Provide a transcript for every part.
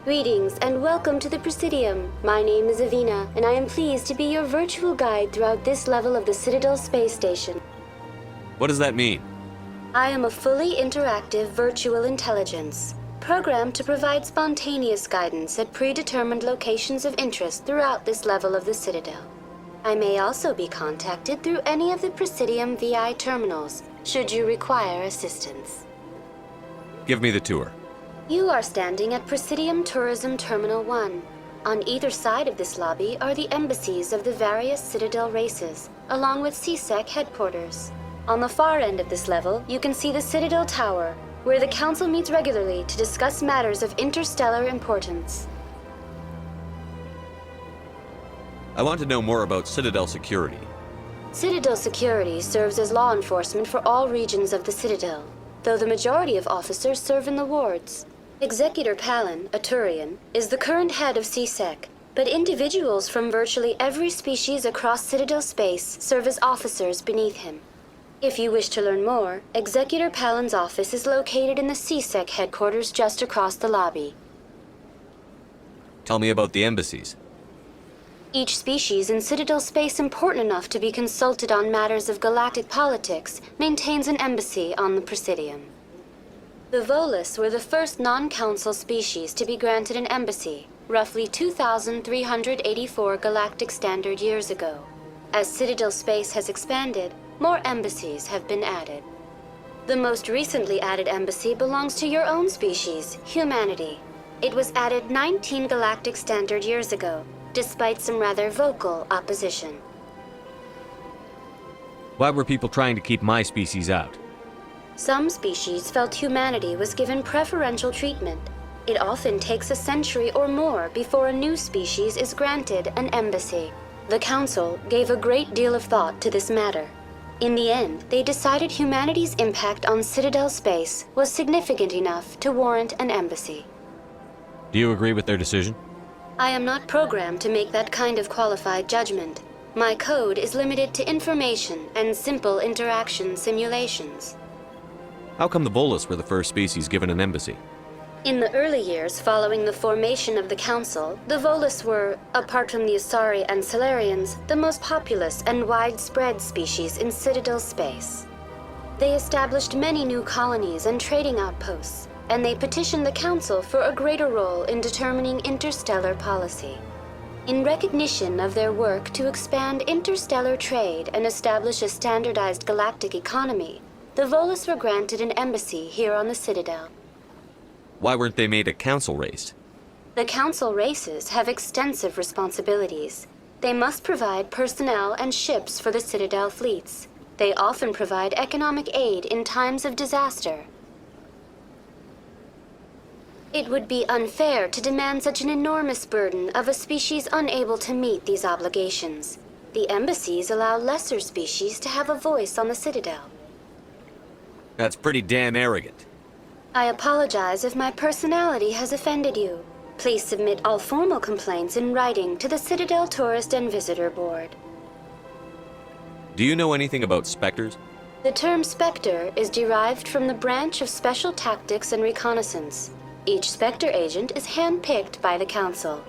Greetings and welcome to the Presidium. My name is Avina, and I am pleased to be your virtual guide throughout this level of the Citadel space station. What does that mean? I am a fully interactive virtual intelligence, programmed to provide spontaneous guidance at predetermined locations of interest throughout this level of the Citadel. I may also be contacted through any of the Presidium VI terminals, should you require assistance. Give me the tour. You are standing at Presidium Tourism Terminal 1. On either side of this lobby are the embassies of the various Citadel races, along with CSEC headquarters. On the far end of this level, you can see the Citadel Tower, where the Council meets regularly to discuss matters of interstellar importance. I want to know more about Citadel security. Citadel security serves as law enforcement for all regions of the Citadel, though the majority of officers serve in the wards. Executor Palin, a Turian, is the current head of CSEC, but individuals from virtually every species across Citadel space serve as officers beneath him. If you wish to learn more, Executor Palin's office is located in the CSEC headquarters just across the lobby. Tell me about the embassies. Each species in Citadel space important enough to be consulted on matters of galactic politics maintains an embassy on the Presidium. The Volus were the first non-council species to be granted an embassy, roughly 2,384 galactic standard years ago. As Citadel space has expanded, more embassies have been added. The most recently added embassy belongs to your own species, humanity. It was added 19 galactic standard years ago, despite some rather vocal opposition. Why were people trying to keep my species out? Some species felt humanity was given preferential treatment. It often takes a century or more before a new species is granted an embassy. The Council gave a great deal of thought to this matter. In the end, they decided humanity's impact on Citadel space was significant enough to warrant an embassy. Do you agree with their decision? I am not programmed to make that kind of qualified judgment. My code is limited to information and simple interaction simulations. How come the Volus were the first species given an embassy? In the early years following the formation of the Council, the Volus were, apart from the Asari and Solarians, the most populous and widespread species in Citadel space. They established many new colonies and trading outposts, and they petitioned the Council for a greater role in determining interstellar policy. In recognition of their work to expand interstellar trade and establish a standardized galactic economy, the Volus were granted an embassy here on the Citadel. Why weren't they made a council race? The Council races have extensive responsibilities. They must provide personnel and ships for the Citadel fleets. They often provide economic aid in times of disaster. It would be unfair to demand such an enormous burden of a species unable to meet these obligations. The embassies allow lesser species to have a voice on the Citadel. That's pretty damn arrogant. I apologize if my personality has offended you. Please submit all formal complaints in writing to the Citadel Tourist and Visitor Board. Do you know anything about specters? The term Spectre is derived from the branch of Special Tactics and Reconnaissance. Each Spectre agent is hand-picked by the Council.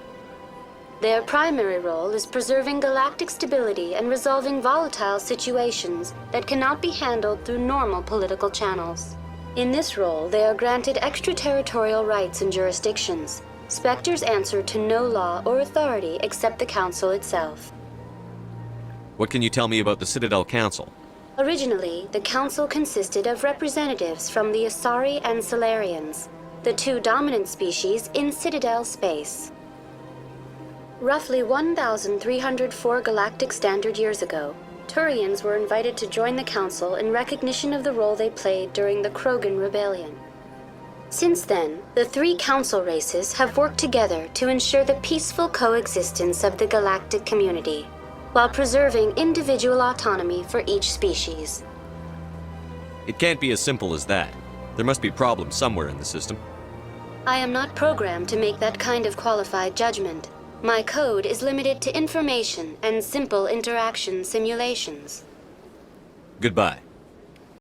Their primary role is preserving galactic stability and resolving volatile situations that cannot be handled through normal political channels. In this role, they are granted extraterritorial rights and jurisdictions. Spectres answer to no law or authority except the Council itself. What can you tell me about the Citadel Council? Originally, the Council consisted of representatives from the Asari and Solarians, the two dominant species in Citadel space. Roughly 1,304 galactic standard years ago, Turians were invited to join the Council in recognition of the role they played during the Krogan Rebellion. Since then, the three Council races have worked together to ensure the peaceful coexistence of the galactic community, while preserving individual autonomy for each species. It can't be as simple as that. There must be problems somewhere in the system. I am not programmed to make that kind of qualified judgment. My code is limited to information and simple interaction simulations. Goodbye.